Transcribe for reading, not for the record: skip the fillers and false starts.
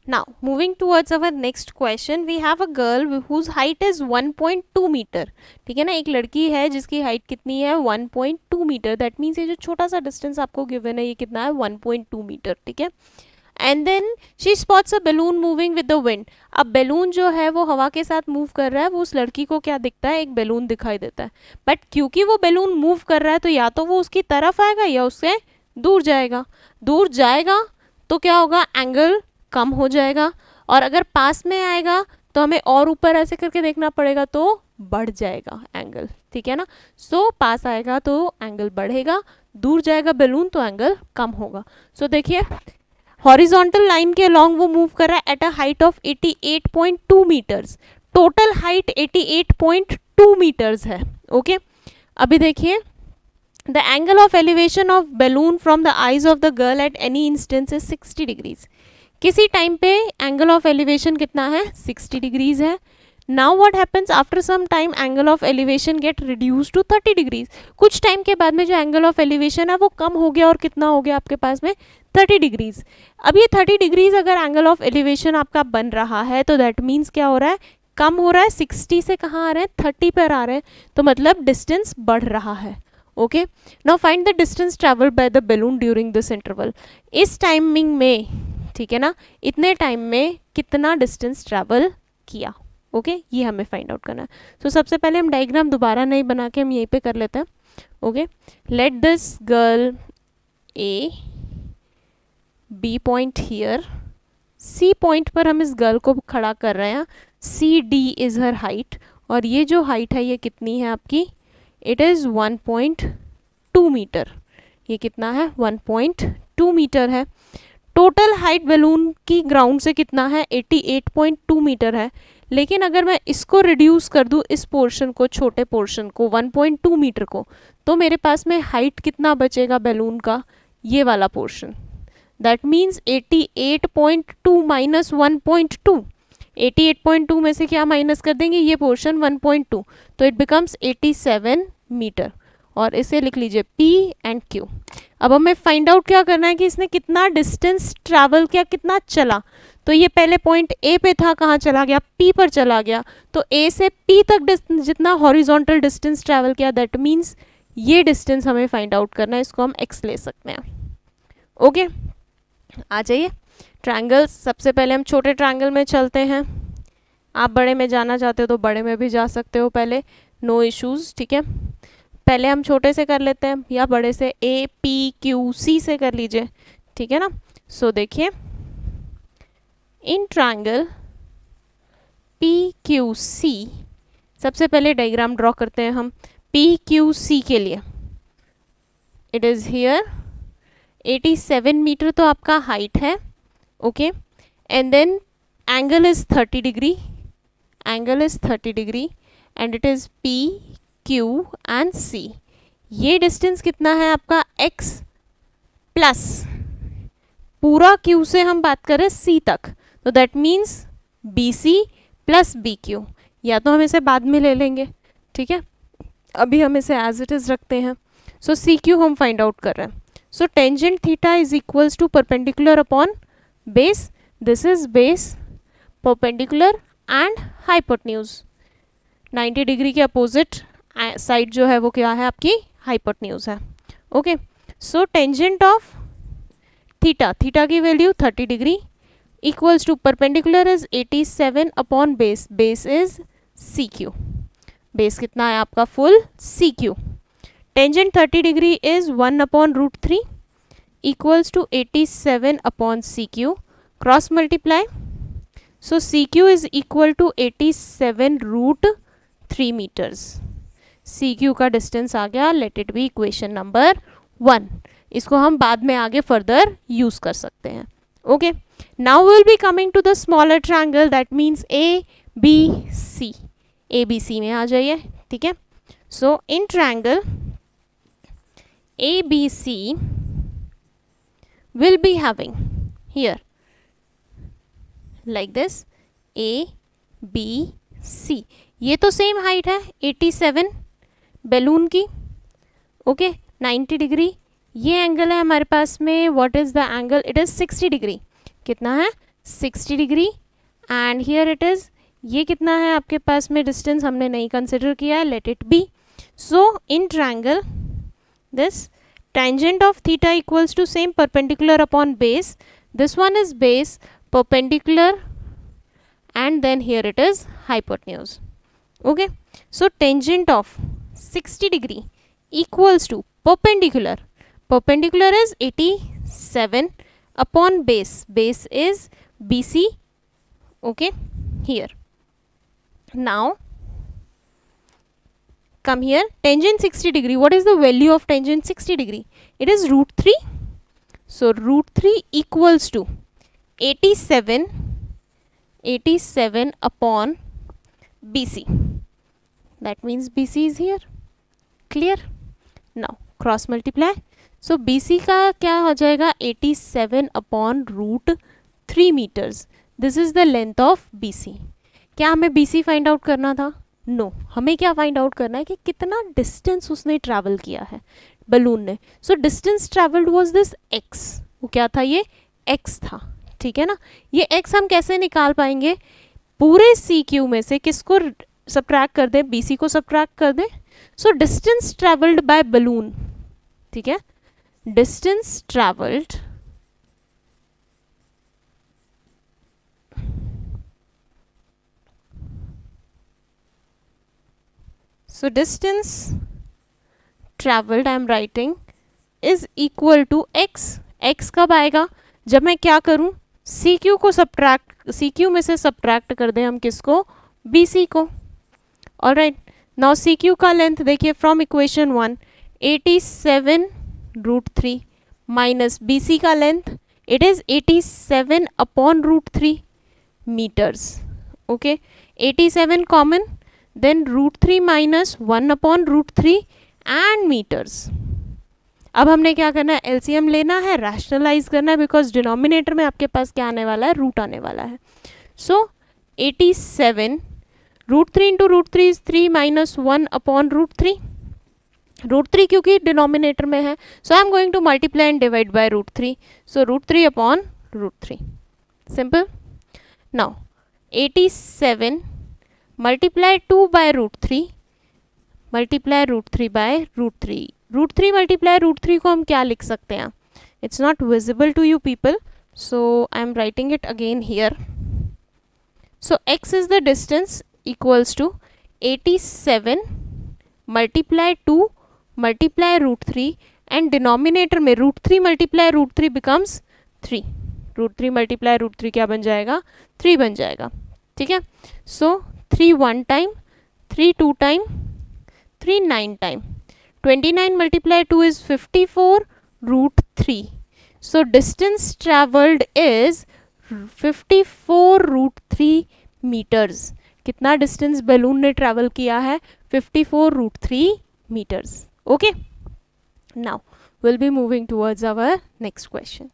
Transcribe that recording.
Now, moving towards our next question, we have a girl whose height is 1.2 metre. ठीक है ना, एक लड़की है जिसकी हाइट कितनी है 1.2 मीटर. दैट मीन्स ये जो छोटा सा डिस्टेंस आपको गिवन है ये कितना है 1.2 मीटर. ठीक है. And then she spots a balloon moving with the wind. अब बैलून जो है वो हवा के साथ मूव कर रहा है. वो उस लड़की को क्या दिखता है, एक बैलून दिखाई देता है. बट क्योंकि वो बैलून मूव कर रहा है तो या तो वो उसकी तरफ आएगा या उससे दूर जाएगा. दूर जाएगा तो क्या होगा, एंगल कम हो जाएगा. और अगर पास में आएगा तो हमें और ऊपर ऐसे करके देखना पड़ेगा तो बढ़ जाएगा एंगल. ठीक है ना. सो पास आएगा तो एंगल बढ़ेगा, दूर जाएगा बैलून तो एंगल कम होगा. सो देखिए हॉरिजॉन्टल लाइन के अलॉन्ग वो मूव कर रहा है at a height of 88.2 metres. Total height 88.2 metres है. ओके. अभी देखिए the angle of elevation of balloon from the eyes of the girl at any instance is 60 degrees. किसी टाइम पे एंगल ऑफ एलिवेशन कितना है 60 डिग्रीज है. Now what happens after some time angle of elevation get reduce to 30 degrees. कुछ time के बाद में जो एंगल ऑफ एलिवेशन है वो कम हो गया और कितना हो गया आपके पास में 30 डिग्रीज. अब ये 30 डिग्रीज अगर एंगल ऑफ एलिवेशन आपका बन रहा है तो दैट मीन्स क्या हो रहा है, कम हो रहा है. 60 से कहाँ आ रहे हैं 30 पर आ रहे हैं. तो मतलब डिस्टेंस बढ़ रहा है. Okay. Now find the distance travelled by the balloon during this interval. इस टाइमिंग में, ठीक है ना, इतने टाइम में कितना डिस्टेंस ट्रैवल किया. ओके. ये हमें फाइंड आउट करना है. सो सबसे पहले हम डायग्राम दोबारा नहीं बना के हम यहीं पे कर लेते हैं. Okay. Let this girl A B point here, C point पर हम इस गर्ल को खड़ा कर रहे हैं. C D is her height और ये जो हाइट है ये कितनी है आपकी, इट इज़ 1.2 मीटर. ये कितना है 1.2 मीटर है. टोटल हाइट बैलून की ग्राउंड से कितना है 88.2 मीटर है. लेकिन अगर मैं इसको रिड्यूस कर दूं, इस पोर्शन को, छोटे पोर्शन को 1.2 मीटर को, तो मेरे पास में हाइट कितना बचेगा बैलून का, ये वाला पोर्शन. That means 88.2 minus 1.2. 88.2 में से क्या माइनस कर देंगे, ये पोर्शन 1.2, तो इट बिकम्स 87 मीटर. और इसे लिख लीजिए P एंड Q. अब हमें फाइंड आउट क्या करना है कि इसने कितना डिस्टेंस ट्रैवल किया, कितना चला. तो ये पहले पॉइंट A पे था, कहाँ चला गया, P पर चला गया. तो A से P तक जितना हॉरिजॉन्टल डिस्टेंस ट्रैवल किया, दैट मीन्स ये डिस्टेंस हमें फाइंड आउट करना है. इसको हम x ले सकते हैं. ओके. आ जाइए ट्रायंगल्स. सबसे पहले हम छोटे ट्रायंगल में चलते हैं. आप बड़े में जाना चाहते हो तो बड़े में भी जा सकते हो पहले, नो इश्यूज़. ठीक है. पहले हम छोटे से कर लेते हैं या बड़े से, ए पी क्यू सी से कर लीजिए. ठीक है ना. सो देखिए in triangle P Q C, सबसे पहले डायग्राम ड्रॉ करते हैं हम पी क्यू सी के लिए. इट इज़ हियर 87 मीटर तो आपका हाइट है. Okay. And then angle is 30 degree. Angle is 30 degree and it is P Q and C. ये डिस्टेंस कितना है आपका x प्लस पूरा Q से हम बात करें C तक, तो that means BC plus BQ. या तो हम इसे बाद में ले लेंगे. ठीक है. अभी हम इसे एज इट इज़ रखते हैं. सो CQ हम फाइंड आउट कर रहे हैं. So tangent theta is equals to perpendicular upon base. This is base, perpendicular and hypotenuse. 90 degree के अपोजिट साइड जो है वो क्या है आपकी, हाइपोटेन्यूज है. Okay. So tangent of theta, theta की value 30 degree equals to perpendicular is 87 upon base. Base is CQ. Base कितना है आपका full CQ. Tangent 30 degree is 1 upon root 3 equals to 87 upon CQ. Cross multiply. So CQ is equal to 87 root 3 metres. CQ का distance आ गया. Let it be equation number 1. इसको हम बाद में आगे फर्दर यूज कर सकते हैं. Okay. Now will be coming to the smaller triangle that means ABC. ABC में आ जाइए. ठीक है. So in triangle ABC will be having here like this ABC. ये तो सेम हाइट है 87 बैलून की. ओके. 90 डिग्री. ये एंगल है हमारे पास में, what is the angle, it is 60 degree. कितना है 60 degree and here it is, ये कितना है आपके पास में डिस्टेंस, हमने नहीं कंसिडर किया है, late it B. So in triangle this tangent of theta equals to same perpendicular upon base. This one is base, perpendicular, and then here it is hypotenuse. Okay, so tangent of 60 degree equals to perpendicular. Perpendicular is 87 upon base. Base is BC. Okay, here. Now come here, tangent 60 degree. What is the value of tangent 60 degree? It is root 3. So root 3 equals to 87 upon BC. That means BC is here. Clear? Now cross multiply. So BC का क्या हो जाएगा, 87 upon root 3 meters. This is the length of BC. क्या हमें BC find out करना था? No, हमें क्या फाइंड आउट करना है कि कितना डिस्टेंस उसने ट्रैवल किया है बलून ने. So distance travelled was this x. वो क्या था, ये x था. ठीक है ना. ये x हम कैसे निकाल पाएंगे, पूरे CQ में से किसको सब्ट्रैक्ट कर दें, BC को सब्ट्रैक्ट कर दें. So distance travelled bye balloon, ठीक है, distance travelled so distance traveled I am writing is equal to x. x कब आएगा, जब मैं क्या करूं, CQ को सब्ट्रैक्ट, CQ में से सब्ट्रैक्ट कर दें हम किसको, BC को. ऑलराइट, नाउ CQ का लेंथ देखिए from equation 1, 87 root 3 minus BC का length, it is 87 upon root 3 metres. Okay, 87 common, then root 3 minus 1 upon root 3 and meters. अब हमने क्या करना है, LCM लेना है, रैशनलाइज करना है, बिकॉज डिनोमिनेटर में आपके पास क्या आने वाला है, रूट आने वाला है. So 87 root 3 into root 3 is 3 minus 1 upon root 3. Root 3 क्योंकि डिनोमिनेटर में है, so I am going to multiply and divide by root 3. So root 3 upon root 3. Simple. Now 87 multiply 2 by root 3, multiply root 3 by root 3. root 3 multiply root 3 को हम क्या लिख सकते हैं, it's not visible to you people, so I am writing it again here. So x is the distance equals to 87 multiply 2 multiply root 3 and denominator में root 3 multiply root 3 becomes 3. root 3 multiply root 3 क्या बन जाएगा, 3 बन जाएगा. ठीक है. So 3 1 time, 3 2 time, 3 9 time. 29 multiply 2 is 54 root 3. So distance travelled is 54 root 3 meters. कितना distance balloon ने ट्रैवल किया है, 54 root 3 meters. Okay. Now we'll be moving towards our next question.